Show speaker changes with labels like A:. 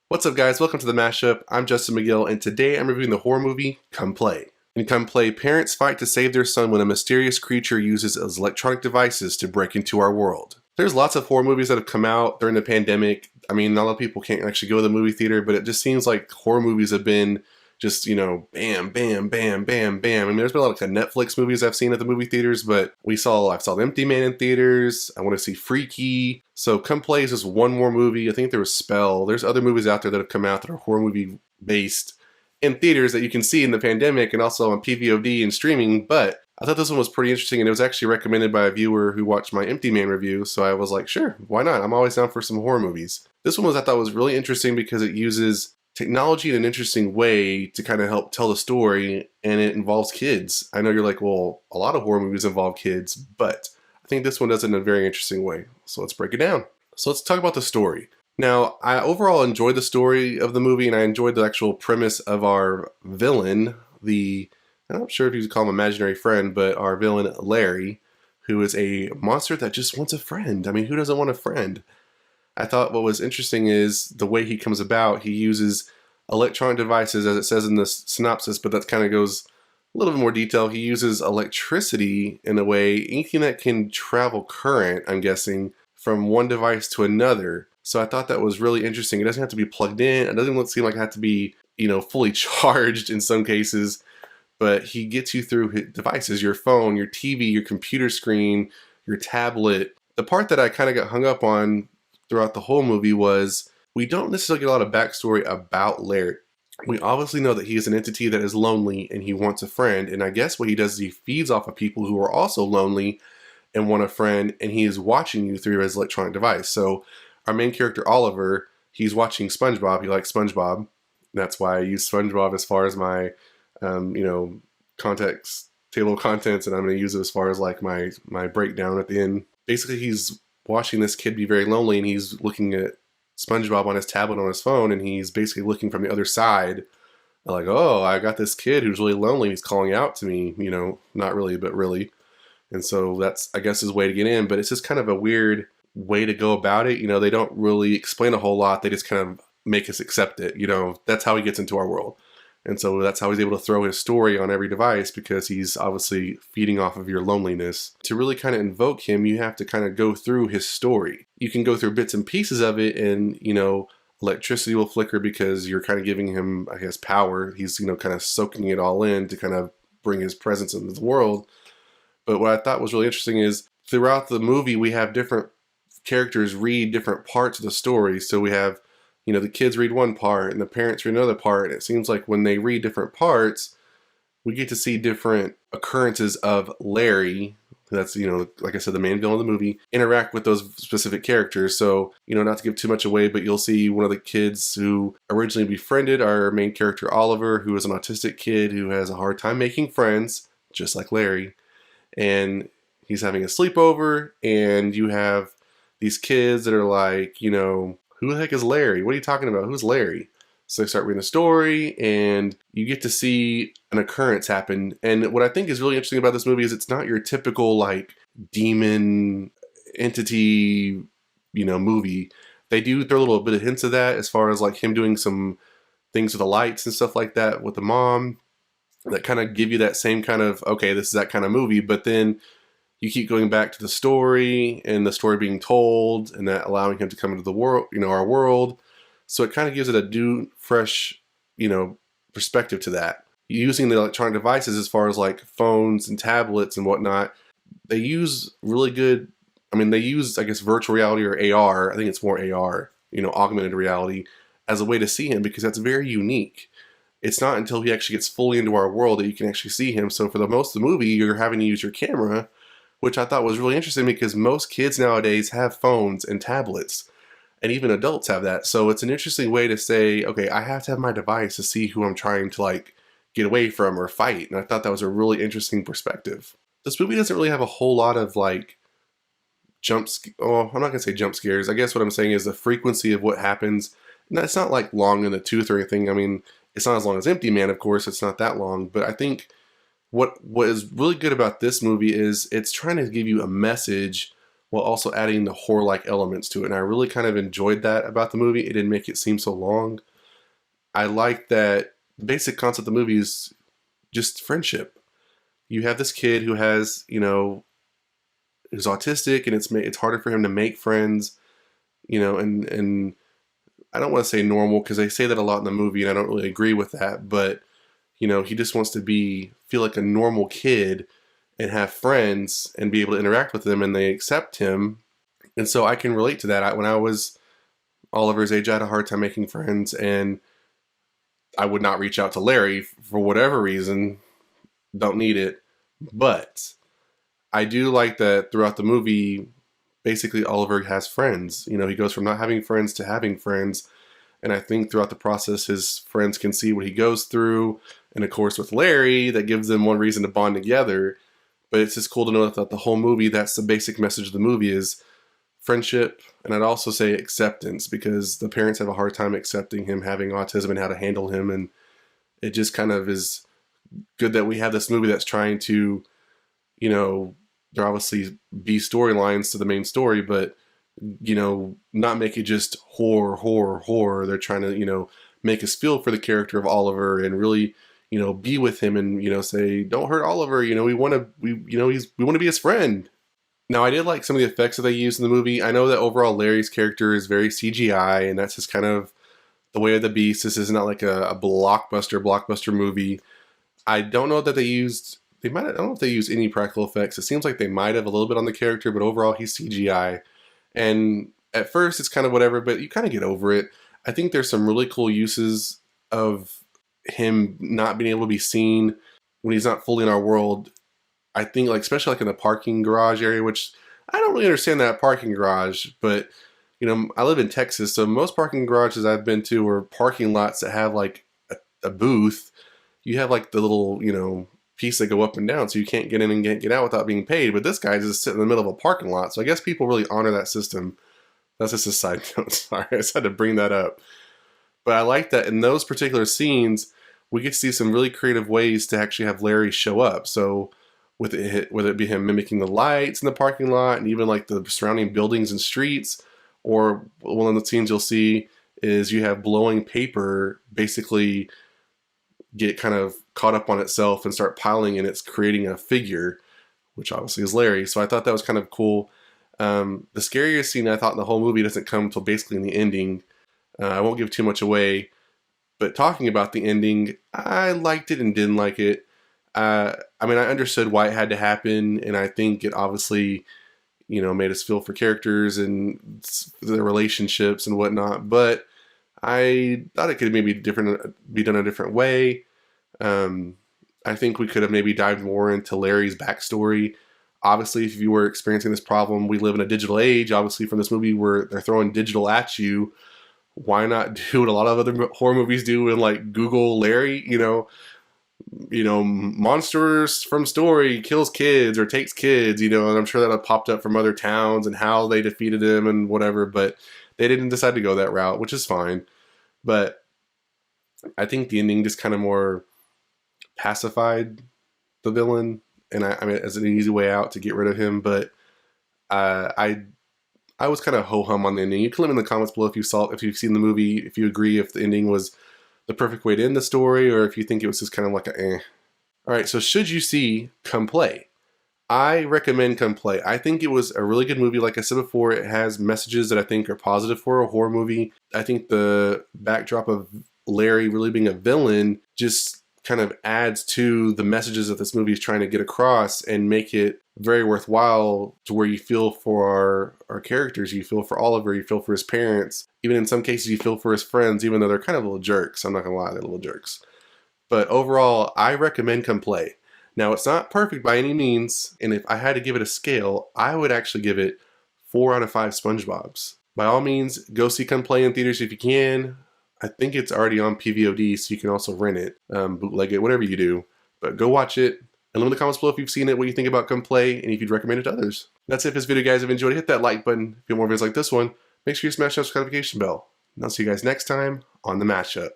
A: What's up, guys? Welcome to the Mashup. I'm Justin McGill, and today I'm reviewing the horror movie Come Play. In Come Play, parents fight to save their son when a mysterious creature uses his electronic devices to break into our world. There's lots of horror movies that have come out during the pandemic. I mean, a lot of people can't actually go to the movie theater, but it just seems like horror movies have been just, bam, bam, bam, bam, bam. I mean, there's been a lot of Netflix movies I've seen at the movie theaters, but I saw The Empty Man in theaters. I want to see Freaky. So Come Play is just one more movie. I think there was Spell. There's other movies out there that have come out that are horror movie based in theaters that you can see in the pandemic and also on PVOD and streaming, but I thought this one was pretty interesting, and it was actually recommended by a viewer who watched my Empty Man review, so I was like, sure, why not? I'm always down for some horror movies. This one I thought was really interesting because it uses technology in an interesting way to kind of help tell the story, and it involves kids. I know you're like, well, a lot of horror movies involve kids, but I think this one does it in a very interesting way. So let's break it down. So let's talk about the story. Now, I overall enjoyed the story of the movie, and I enjoyed the actual premise of our villain, I'm not sure if you could call him imaginary friend, but our villain, Larry, who is a monster that just wants a friend. I mean, who doesn't want a friend? I thought what was interesting is the way he comes about. He uses electronic devices, as it says in the synopsis, but that kind of goes a little bit more detail. He uses electricity in a way, anything that can travel current, I'm guessing, from one device to another. So I thought that was really interesting. It doesn't have to be plugged in. It doesn't seem like it has to be, fully charged in some cases. But he gets you through his devices, your phone, your TV, your computer screen, your tablet. The part that I kind of got hung up on throughout the whole movie was we don't necessarily get a lot of backstory about Larry. We obviously know that he is an entity that is lonely and he wants a friend. And I guess what he does is he feeds off of people who are also lonely and want a friend, and he is watching you through his electronic device. So our main character, Oliver, he's watching SpongeBob. He likes SpongeBob. That's why I use SpongeBob as far as my context table of contents, and I'm going to use it as far as like my breakdown at the end. Basically, he's watching this kid be very lonely, and he's looking at SpongeBob on his tablet on his phone, and he's basically looking from the other side, like, oh, I got this kid who's really lonely. He's calling out to me, not really, but really. And so that's, I guess, his way to get in. But it's just kind of a weird way to go about it. They don't really explain a whole lot. They just kind of make us accept it. That's how he gets into our world. And so that's how he's able to throw his story on every device, because he's obviously feeding off of your loneliness. To really kind of invoke him, you have to kind of go through his story. You can go through bits and pieces of it, and, electricity will flicker because you're kind of giving him, I guess, power. He's, kind of soaking it all in to kind of bring his presence into the world. But what I thought was really interesting is throughout the movie, we have different characters read different parts of the story. So we have the kids read one part and the parents read another part. And it seems like when they read different parts, we get to see different occurrences of Larry. That's, like I said, the main villain of the movie, interact with those specific characters. So, not to give too much away, but you'll see one of the kids who originally befriended our main character, Oliver, who is an autistic kid who has a hard time making friends, just like Larry. And he's having a sleepover, and you have these kids that are like, who the heck is Larry? What are you talking about? Who's Larry? So they start reading the story, and you get to see an occurrence happen. And what I think is really interesting about this movie is it's not your typical, like, demon entity, movie. They do throw a little bit of hints of that as far as, like, him doing some things with the lights and stuff like that with the mom that kind of give you that same kind of, okay, this is that kind of movie. But then you keep going back to the story and the story being told, and that allowing him to come into the world, our world. So it kind of gives it a new, fresh, perspective to that. Using the electronic devices as far as like phones and tablets and whatnot, they use really good, they use, I guess, virtual reality or AR. I think it's more AR, augmented reality, as a way to see him, because that's very unique. It's not until he actually gets fully into our world that you can actually see him. So for the most of the movie, you're having to use your camera, which I thought was really interesting because most kids nowadays have phones and tablets, and even adults have that. So it's an interesting way to say, okay, I have to have my device to see who I'm trying to like get away from or fight. And I thought that was a really interesting perspective. This movie doesn't really have a whole lot of like I'm not gonna say jump scares. I guess what I'm saying is the frequency of what happens. No, it's not like long in the tooth or anything. It's not as long as Empty Man, of course. It's not that long, but I think what is really good about this movie is it's trying to give you a message while also adding the horror-like elements to it. And I really kind of enjoyed that about the movie. It didn't make it seem so long. I like that the basic concept of the movie is just friendship. You have this kid who has, you know, who's autistic, and it's harder for him to make friends, you know, and I don't want to say normal because they say that a lot in the movie, and I don't really agree with that. But you know, he just wants to feel like a normal kid and have friends and be able to interact with them, and they accept him. And so I can relate to that. When I was Oliver's age, I had a hard time making friends, and I would not reach out to Larry for whatever reason. Don't need it. But I do like that throughout the movie, basically Oliver has friends. You know, he goes from not having friends to having friends. And I think throughout the process, his friends can see what he goes through. And of course, with Larry, that gives them one reason to bond together. But it's just cool to know that the whole movie, that's the basic message of the movie, is friendship. And I'd also say acceptance, because the parents have a hard time accepting him having autism and how to handle him. And it just kind of is good that we have this movie that's trying to, you know, there obviously be storylines to the main story, but, you know, not make it just horror. They're trying to, you know, make us feel for the character of Oliver and really, you know, be with him and, you know, say, don't hurt Oliver. You know, we want to be his friend. Now, I did like some of the effects that they used in the movie. I know that overall Larry's character is very CGI, and that's just kind of the way of the beast. This is not like a blockbuster movie. I don't know that I don't know if they used any practical effects. It seems like they might have a little bit on the character, but overall he's CGI. And at first it's kind of whatever, but you kind of get over it. I think there's some really cool uses of him not being able to be seen when he's not fully in our world. I think, like, especially like in the parking garage area, which I don't really understand that parking garage, but you know, I live in Texas, so most parking garages I've been to are parking lots that have like a booth. You have like the little, you know, piece that go up and down, so you can't get in and get out without being paid. But this guy's just sitting in the middle of a parking lot, so I guess people really honor that system. That's just a side note. Sorry, I just had to bring that up. But I like that in those particular scenes, we get to see some really creative ways to actually have Larry show up. So whether it be him mimicking the lights in the parking lot and even like the surrounding buildings and streets, or one of the scenes you'll see is you have blowing paper basically get kind of caught up on itself and start piling, and it's creating a figure, which obviously is Larry. So I thought that was kind of cool. The scariest scene I thought in the whole movie doesn't come until basically in the ending. I won't give too much away, but talking about the ending, I liked it and didn't like it. I mean, I understood why it had to happen, and I think it obviously, you know, made us feel for characters and their relationships and whatnot, but I thought it could maybe be done a different way. I think we could have maybe dived more into Larry's backstory. Obviously, if you were experiencing this problem, we live in a digital age. Obviously, from this movie where they're throwing digital at you, why not do what a lot of other horror movies do and like Google Larry? You know, monsters from story kills kids or takes kids. You know, and I'm sure that popped up from other towns and how they defeated him and whatever. But they didn't decide to go that route, which is fine. But I think the ending just kind of more pacified the villain, and I mean, as an easy way out to get rid of him. But I was kind of ho-hum on the ending. You can let me in the comments below if you've seen the movie, if you agree if the ending was the perfect way to end the story, or if you think it was just kind of like a eh. Alright, so should you see Come Play? I recommend Come Play. I think it was a really good movie. Like I said before, it has messages that I think are positive for a horror movie. I think the backdrop of Larry really being a villain just kind of adds to the messages that this movie is trying to get across and make it very worthwhile, to where you feel for our characters. You feel for Oliver, you feel for his parents. Even in some cases, you feel for his friends, even though they're kind of little jerks. I'm not going to lie, they're little jerks. But overall, I recommend Come Play. Now, it's not perfect by any means, and if I had to give it a scale, I would actually give it 4 out of 5 SpongeBobs. By all means, go see Come Play in theaters if you can. I think it's already on PVOD, so you can also rent it, bootleg it, whatever you do. But go watch it, and let me in the comments below if you've seen it, what you think about Come Play, and if you'd recommend it to others. That's it for this video, guys. If you enjoyed it, hit that like button. If you want more videos like this one, make sure you smash that notification bell. And I'll see you guys next time on The Mashup.